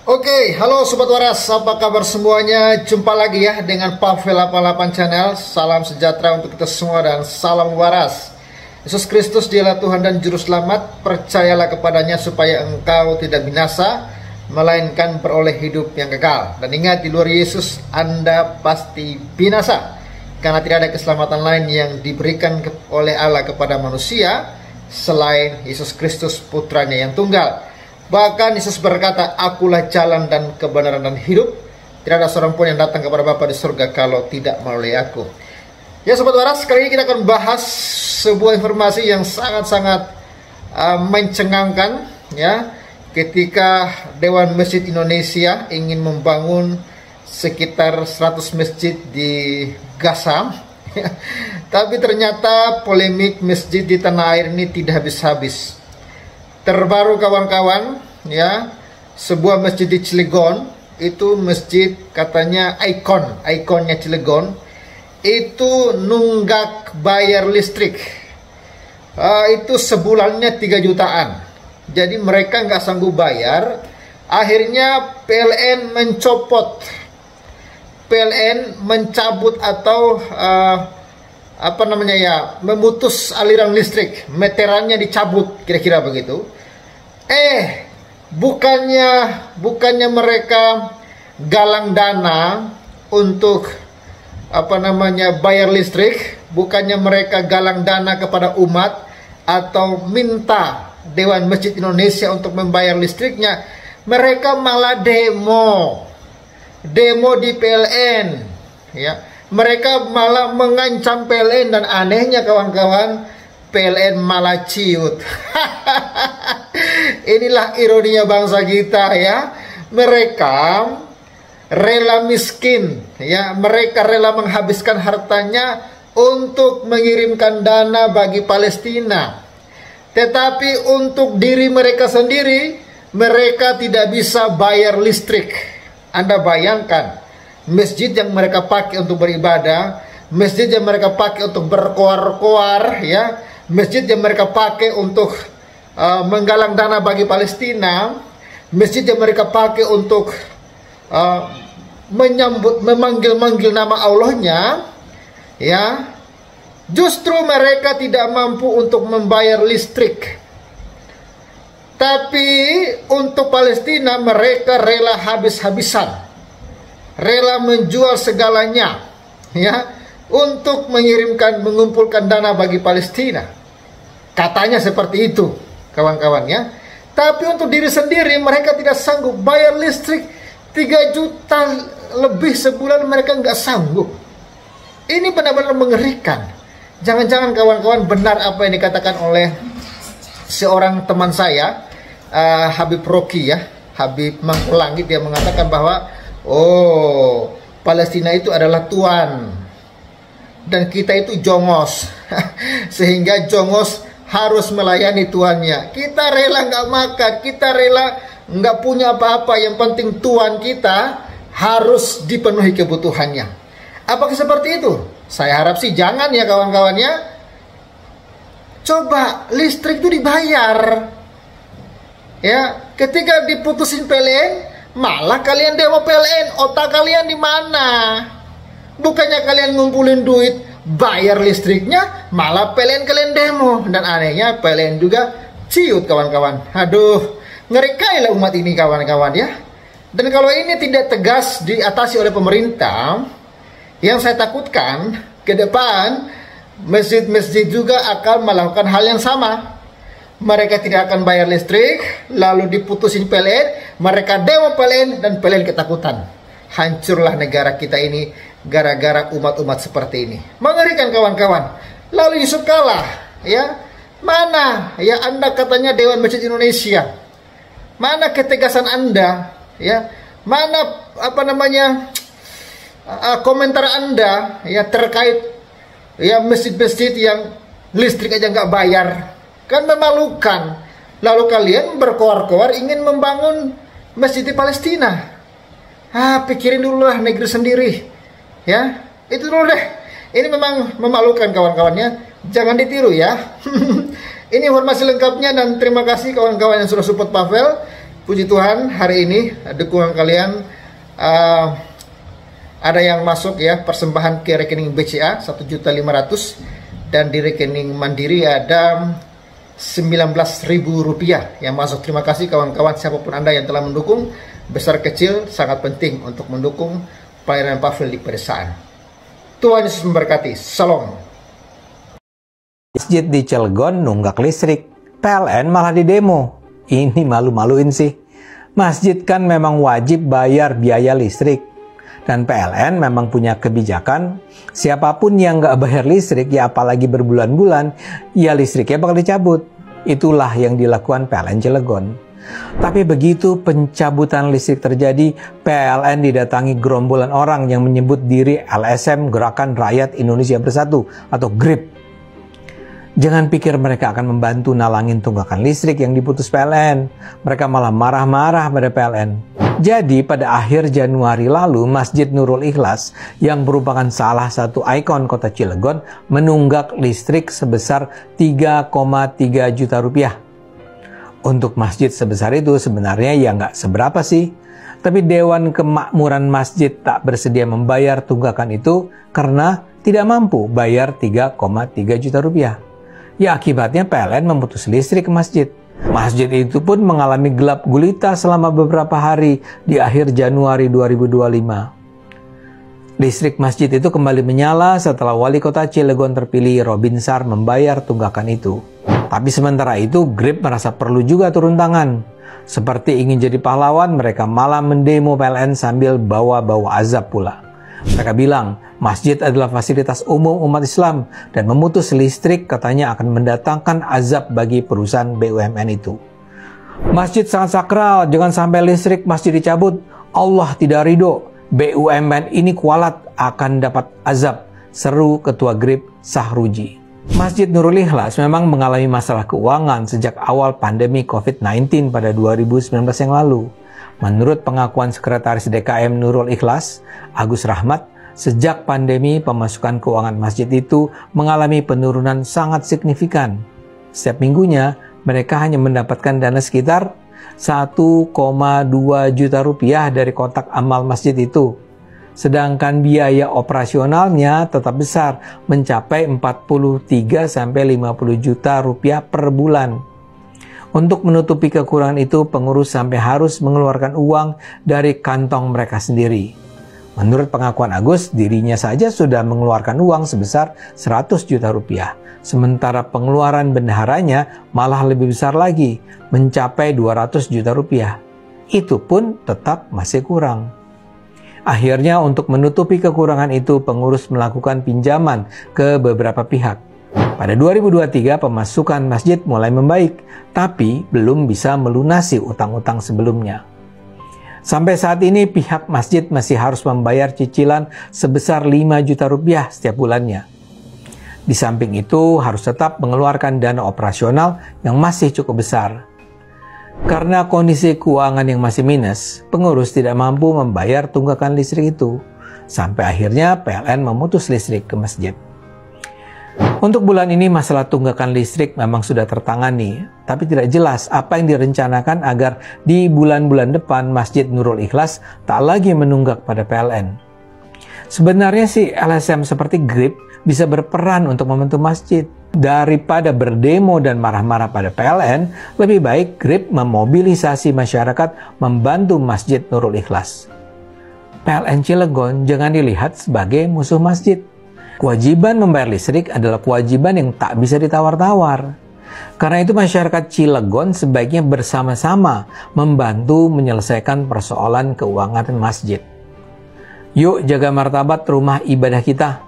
Oke, halo Sobat Waras, apa kabar semuanya? Jumpa lagi ya dengan Pavel 88 Channel. Salam sejahtera untuk kita semua dan salam waras. Yesus Kristus dialah Tuhan dan Juru Selamat. Percayalah kepadanya supaya engkau tidak binasa, melainkan beroleh hidup yang kekal. Dan ingat, di luar Yesus Anda pasti binasa, karena tidak ada keselamatan lain yang diberikan oleh Allah kepada manusia selain Yesus Kristus putranya yang tunggal. Bahkan Yesus berkata, akulah jalan dan kebenaran dan hidup. Tidak ada seorang pun yang datang kepada Bapa di surga kalau tidak melalui aku. Ya Sobat Waras, kali ini kita akan bahas sebuah informasi yang sangat-sangat mencengangkan ya. Ketika Dewan Masjid Indonesia ingin membangun sekitar 100 masjid di Gaza tapi ternyata polemik masjid di tanah air ini tidak habis-habis. Terbaru kawan-kawan ya, sebuah masjid di Cilegon, itu masjid katanya ikonnya Cilegon, itu nunggak bayar listrik. Itu sebulannya 3 jutaan. Jadi mereka nggak sanggup bayar. Akhirnya PLN mencabut atau memutus aliran listrik, meterannya dicabut, kira-kira begitu. Bukannya mereka galang dana untuk bayar listrik, bukannya mereka galang dana kepada umat atau minta Dewan Masjid Indonesia untuk membayar listriknya, mereka malah demo di PLN ya. Mereka malah mengancam PLN, dan anehnya kawan-kawan, PLN malah ciut. Inilah ironinya bangsa kita ya. Mereka rela miskin ya, mereka rela menghabiskan hartanya untuk mengirimkan dana bagi Palestina. Tetapi untuk diri mereka sendiri, mereka tidak bisa bayar listrik. Anda bayangkan, masjid yang mereka pakai untuk beribadah, masjid yang mereka pakai untuk berkoar-koar ya, masjid yang mereka pakai untuk menggalang dana bagi Palestina, masjid yang mereka pakai untuk memanggil nama Allahnya ya, justru mereka tidak mampu untuk membayar listrik. Tapi untuk Palestina mereka rela habis-habisan, rela menjual segalanya ya, untuk mengumpulkan dana bagi Palestina. Katanya seperti itu kawan-kawan ya. Tapi untuk diri sendiri mereka tidak sanggup bayar listrik 3 juta lebih sebulan, mereka nggak sanggup. Ini benar-benar mengerikan. Jangan-jangan kawan-kawan benar apa yang dikatakan oleh seorang teman saya, Habib Rocky ya, Habib Mangkulangit. Dia mengatakan bahwa Palestina itu adalah tuan dan kita itu jongos sehingga jongos harus melayani tuannya. Kita rela nggak makan, kita rela nggak punya apa-apa, yang penting tuan kita harus dipenuhi kebutuhannya. Apakah seperti itu? Saya harap sih jangan ya kawan-kawan ya. Coba listrik itu dibayar ya. Ketika diputusin PLN, malah kalian demo PLN. Otak kalian di mana? Bukannya kalian ngumpulin duit bayar listriknya, malah PLN kalian demo. Dan anehnya PLN juga ciut kawan-kawan. Aduh, ngeri lah umat ini kawan-kawan ya. Dan kalau ini tidak tegas diatasi oleh pemerintah, yang saya takutkan ke depan masjid-masjid juga akan melakukan hal yang sama. Mereka tidak akan bayar listrik, lalu diputusin PLN, mereka demo PLN, dan PLN ketakutan. Hancurlah negara kita ini gara-gara umat-umat seperti ini. Mengerikan kawan-kawan. Lalu Yusuf Kala ya, mana ya Anda katanya Dewan Masjid Indonesia? Mana ketegasan Anda ya? Mana komentar Anda ya terkait ya masjid-masjid yang listrik aja nggak bayar? Kan memalukan. Lalu kalian berkoar-koar ingin membangun masjid di Palestina. Pikirin dulu lah negeri sendiri ya, itu dulu deh. Ini memang memalukan kawan-kawannya, jangan ditiru ya. Ini informasi lengkapnya, dan terima kasih kawan-kawan yang sudah support Pavel. Puji Tuhan, hari ini dukungan kalian ada yang masuk ya, persembahan ke rekening BCA 1.500.000 dan di rekening Mandiri ada Rp19.000 yang masuk. Terima kasih kawan-kawan, siapapun Anda yang telah mendukung, besar kecil sangat penting untuk mendukung pelayanan Pavel di pedesaan. Tuhan Yesus memberkati. Shalom. Masjid di Cilegon nunggak listrik, PLN malah didemo. Ini malu-maluin sih. Masjid kan memang wajib bayar biaya listrik. Dan PLN memang punya kebijakan, siapapun yang nggak bayar listrik, ya apalagi berbulan-bulan, ya listriknya bakal dicabut. Itulah yang dilakukan PLN Cilegon. Tapi begitu pencabutan listrik terjadi, PLN didatangi gerombolan orang yang menyebut diri LSM Gerakan Rakyat Indonesia Bersatu atau GRIP. Jangan pikir mereka akan membantu nalangin tunggakan listrik yang diputus PLN. Mereka malah marah-marah pada PLN. Jadi pada akhir Januari lalu, Masjid Nurul Ikhlas yang merupakan salah satu ikon kota Cilegon menunggak listrik sebesar 3,3 juta rupiah. Untuk masjid sebesar itu sebenarnya ya nggak seberapa sih. Tapi Dewan Kemakmuran Masjid tak bersedia membayar tunggakan itu karena tidak mampu bayar 3,3 juta rupiah. Ya akibatnya PLN memutus listrik ke masjid. Masjid itu pun mengalami gelap gulita selama beberapa hari di akhir Januari 2025. Listrik masjid itu kembali menyala setelah wali kota Cilegon terpilih Robinsar membayar tunggakan itu. Tapi sementara itu GRIP merasa perlu juga turun tangan. Seperti ingin jadi pahlawan, mereka malah mendemo PLN sambil bawa-bawa azab pula. Mereka bilang, masjid adalah fasilitas umum umat Islam dan memutus listrik katanya akan mendatangkan azab bagi perusahaan BUMN itu. Masjid sangat sakral, jangan sampai listrik masjid dicabut. Allah tidak ridho, BUMN ini kualat akan dapat azab, seru Ketua GRIP Sahruji. Masjid Nurul Ikhlas memang mengalami masalah keuangan sejak awal pandemi COVID-19 pada 2019 yang lalu. Menurut pengakuan Sekretaris DKM Nurul Ikhlas, Agus Rahmat, sejak pandemi pemasukan keuangan masjid itu mengalami penurunan sangat signifikan. Setiap minggunya, mereka hanya mendapatkan dana sekitar 1,2 juta rupiah dari kotak amal masjid itu. Sedangkan biaya operasionalnya tetap besar, mencapai 43-50 juta rupiah per bulan. Untuk menutupi kekurangan itu, pengurus sampai harus mengeluarkan uang dari kantong mereka sendiri. Menurut pengakuan Agus, dirinya saja sudah mengeluarkan uang sebesar 100 juta rupiah. Sementara pengeluaran bendaharanya malah lebih besar lagi, mencapai 200 juta rupiah. Itu pun tetap masih kurang. Akhirnya untuk menutupi kekurangan itu, pengurus melakukan pinjaman ke beberapa pihak. Pada 2023 pemasukan masjid mulai membaik, tapi belum bisa melunasi utang-utang sebelumnya. Sampai saat ini pihak masjid masih harus membayar cicilan sebesar 5 juta rupiah setiap bulannya. Di samping itu harus tetap mengeluarkan dana operasional yang masih cukup besar. Karena kondisi keuangan yang masih minus, pengurus tidak mampu membayar tunggakan listrik itu. Sampai akhirnya PLN memutus listrik ke masjid. Untuk bulan ini masalah tunggakan listrik memang sudah tertangani, tapi tidak jelas apa yang direncanakan agar di bulan-bulan depan Masjid Nurul Ikhlas tak lagi menunggak pada PLN. Sebenarnya sih LSM seperti GRIP bisa berperan untuk membantu masjid. Daripada berdemo dan marah-marah pada PLN, lebih baik GRIP memobilisasi masyarakat membantu Masjid Nurul Ikhlas. PLN Cilegon jangan dilihat sebagai musuh masjid. Kewajiban membayar listrik adalah kewajiban yang tak bisa ditawar-tawar. Karena itu masyarakat Cilegon sebaiknya bersama-sama membantu menyelesaikan persoalan keuangan masjid. Yuk jaga martabat rumah ibadah kita.